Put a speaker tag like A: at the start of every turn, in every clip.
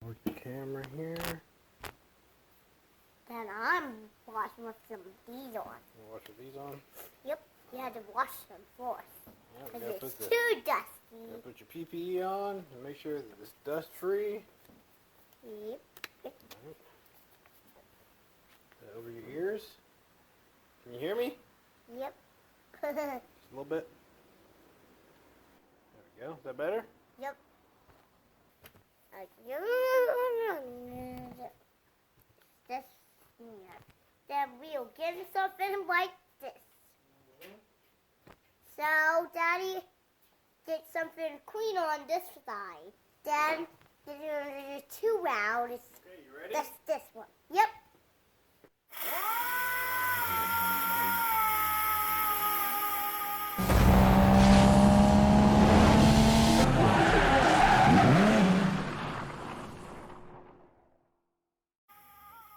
A: Work the camera here.
B: Then I'm washing with some of these on.
A: You wash with these on?
B: Yep, you had to wash them first.
A: Yeah,
B: Because it's too dusty.
A: You gotta put your PPE on and make sure that it's dust free.
B: Yep.
A: Right. Over your ears. Can you hear me?
B: Yep.
A: Just a little bit. There we go. Is that better?
B: Yep. This here. Then we'll get something like this. So, Daddy, get something clean on this side. Then, there's 2 rounds.
A: Okay, you ready?
B: That's this one. Yep.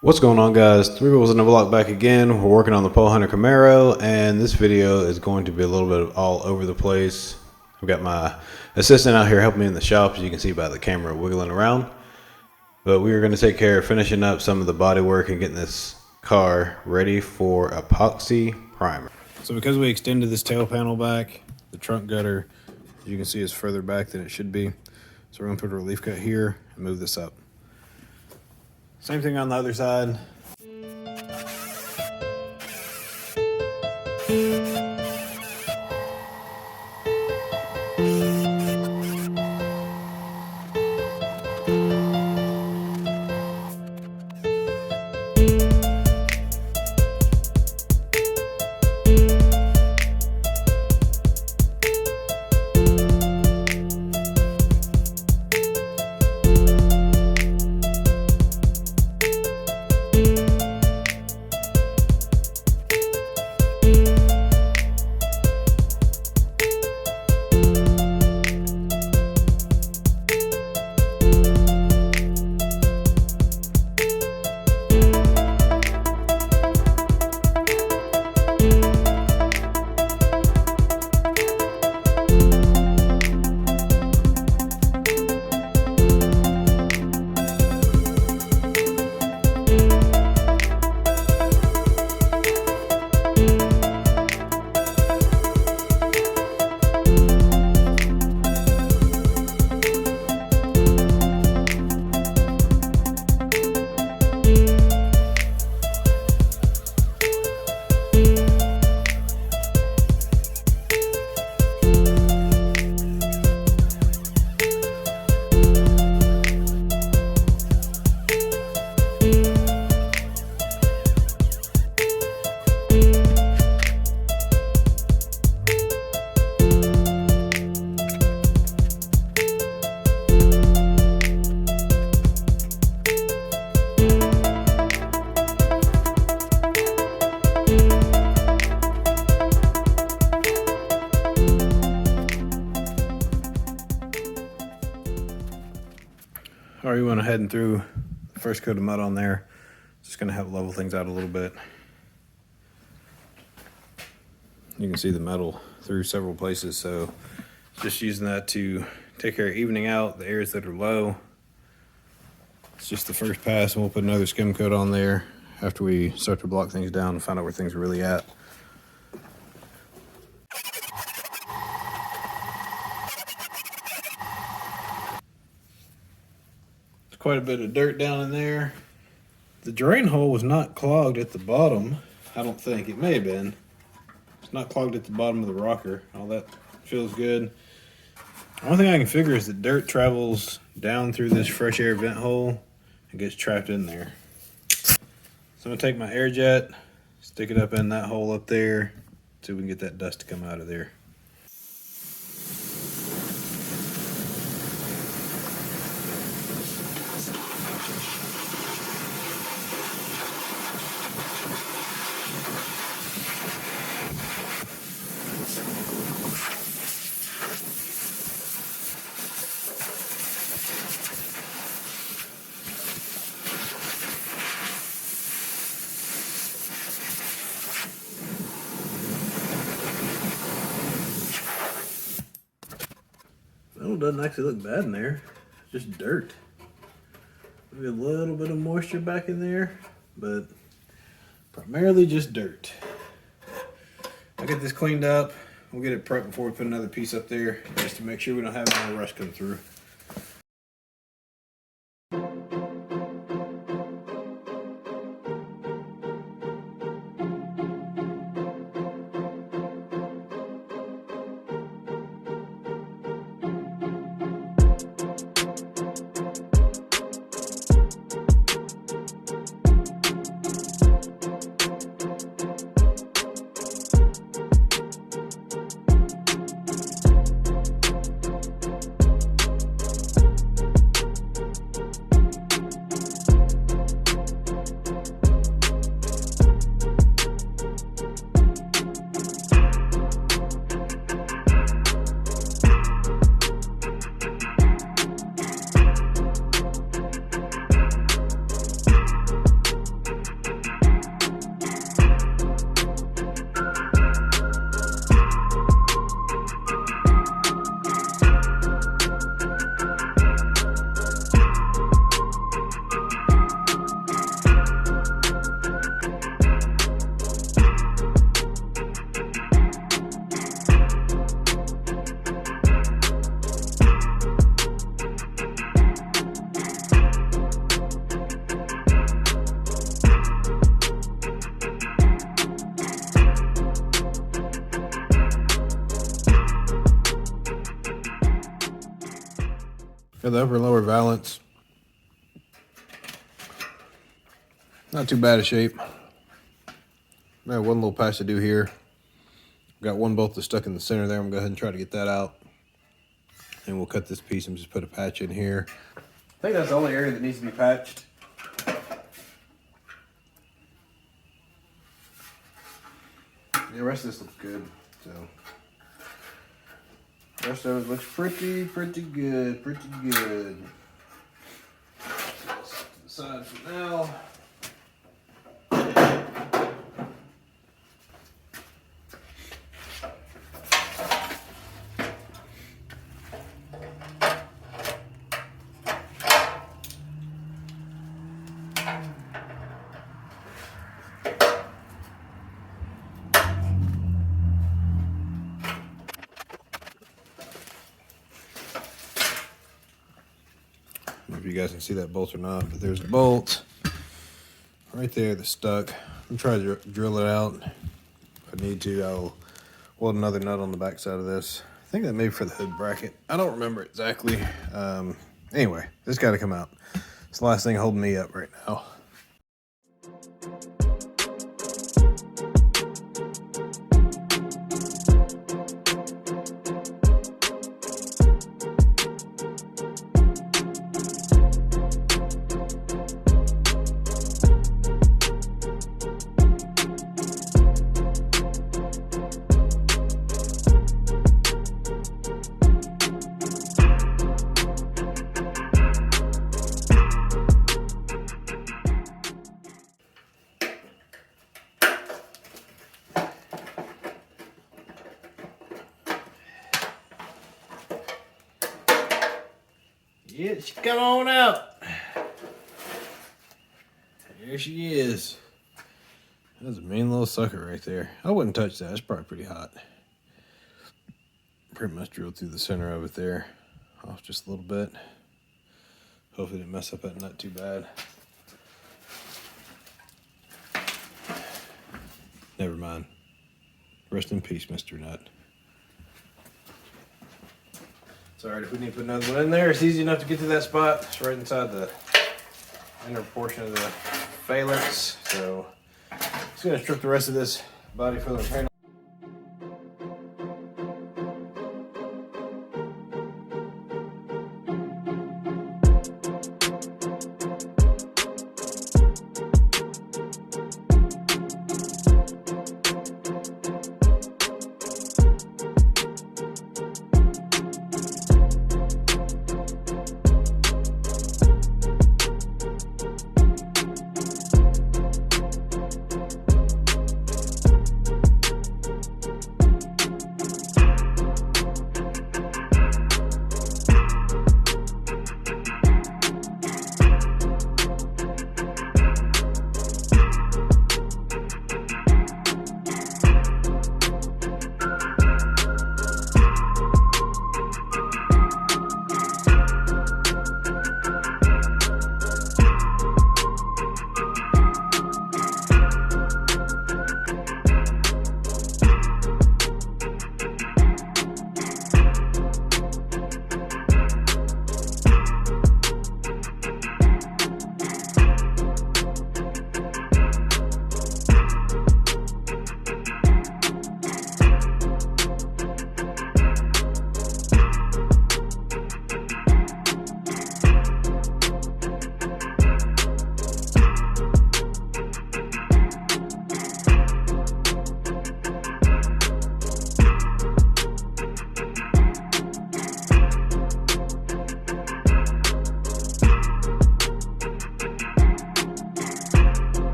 A: What's going on, guys? 3 Wheels in the Block back again. We're working on the Pole Hunter Camaro, and this video is going to be a little bit all over the place. I've got my assistant out here helping me in the shop, as you can see by the camera wiggling around. But we are going to take care of finishing up some of the body work and getting this car ready for epoxy primer. So because we extended this tail panel back, the trunk gutter, as you can see, is further back than it should be. So we're going to put a relief cut here and move this up. Same thing on the other side. Already went ahead and threw the first coat of mud on there. Just going to help level things out a little bit. You can see the metal through several places, so just using that to take care of evening out the areas that are low. It's just the first pass, and we'll put another skim coat on there after we start to block things down and find out where things are really at. Quite a bit of dirt down in there. The drain hole was not clogged at the bottom. I don't think. It may have been. It's not clogged at the bottom of the rocker. All that feels good. The only thing I can figure is that dirt travels down through this fresh air vent hole and gets trapped in there. So I'm going to take my air jet, stick it up in that hole up there, see if we can get that dust to come out of there. Well, it doesn't actually look bad in there. It's just dirt. Maybe a little bit of moisture back in there, but primarily just dirt. I'll get this cleaned up. We'll get it prepped before we put another piece up there, just to make sure we don't have any rust come through. Got the upper and lower valance. Not too bad a shape. I have one little patch to do here. Got one bolt that's stuck in the center there. I'm gonna go ahead and try to get that out. And we'll cut this piece and just put a patch in here. I think that's the only area that needs to be patched. The rest of this looks good, so. The rest of it looks pretty good, pretty good. So to the side for now. I don't know if you guys can see that bolt or not, but there's a bolt right there that's stuck. I'm trying to drill it out. If I need to, I'll weld another nut on the back side of this. I think that may be for the hood bracket. I don't remember exactly. Anyway, this got to come out. It's the last thing holding me up right now. Yeah, she come on out. There she is. That's a mean little sucker right there. I wouldn't touch that. It's probably pretty hot. Pretty much drilled through the center of it there. Off just a little bit. Hopefully didn't mess up that nut too bad. Never mind. Rest in peace, Mr. Nut. It's alright if we need to put another one in there. It's easy enough to get to that spot. It's right inside the inner portion of the phalanx. So just gonna strip the rest of this body filler panel.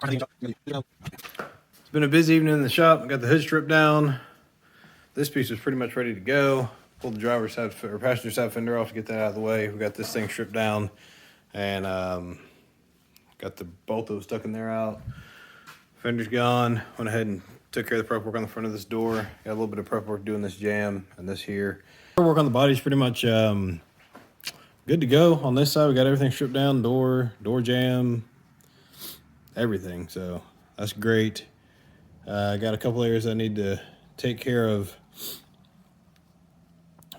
A: It's been a busy evening in the shop. I got the hood stripped down. This piece is pretty much ready to go. Pulled the driver's side or passenger side fender off to get that out of the way. We got this thing stripped down, and got the bolt that was stuck in there out. Fender's gone. Went ahead and took care of the prep work on the front of this door. Got a little bit of prep work doing this jam and this here. Prep work on the body is pretty much good to go. On this side, we got everything stripped down, door jam, everything. So that's great. I got a couple areas I need to take care of.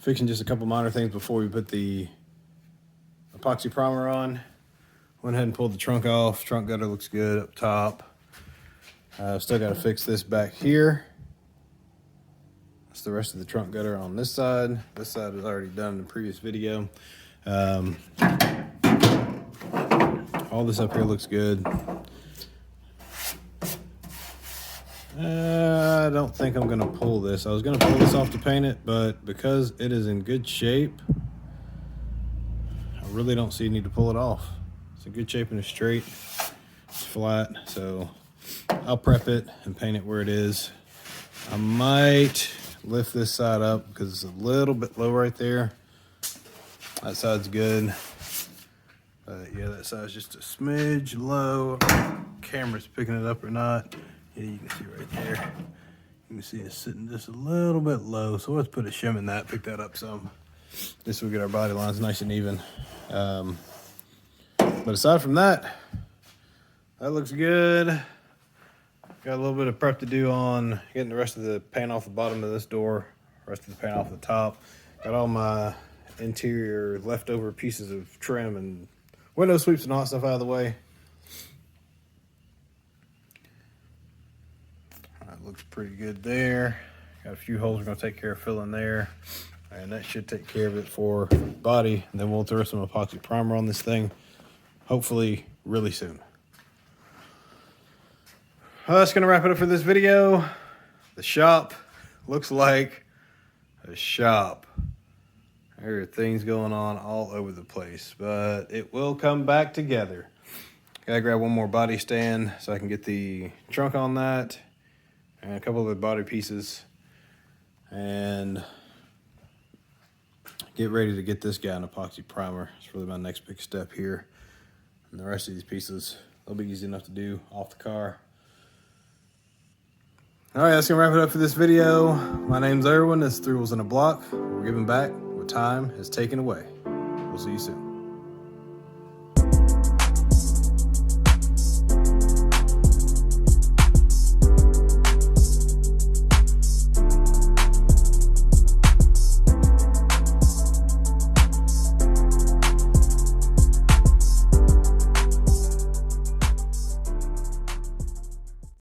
A: Fixing just a couple minor things before we put the epoxy primer on. Went ahead and pulled the trunk off. Trunk gutter looks good up top. Still got to fix this back here. That's the rest of the trunk gutter on this side. This side was already done in the previous video. All this up here looks good. I don't think I'm going to pull this. I was going to pull this off to paint it, but because it is in good shape, I really don't see a need to pull it off. It's in good shape and it's straight. It's flat, so I'll prep it and paint it where it is. I might lift this side up because it's a little bit low right there. That side's good. But yeah, that side's just a smidge low. Camera's picking it up or not. Yeah, you can see right there. You can see it's sitting just a little bit low. So let's put a shim in that, pick that up some. This will get our body lines nice and even. But aside from that, that looks good. Got a little bit of prep to do on getting the rest of the paint off the bottom of this door, rest of the paint off the top. Got all my interior leftover pieces of trim and window sweeps and all that stuff out of the way. That looks pretty good there. Got a few holes we're going to take care of filling there. And that should take care of it for body. And then we'll throw some epoxy primer on this thing, hopefully really soon. Well, that's going to wrap it up for this video. The shop looks like a shop. There are things going on all over the place, but it will come back together. Gotta grab one more body stand so I can get the trunk on that and a couple of the body pieces and get ready to get this guy an epoxy primer. It's really my next big step here. And the rest of these pieces, they'll be easy enough to do off the car. All right, that's gonna wrap it up for this video. My name's Erwin. This is 3 Wheels in a Block. We're giving back what time has taken away. We'll see you soon.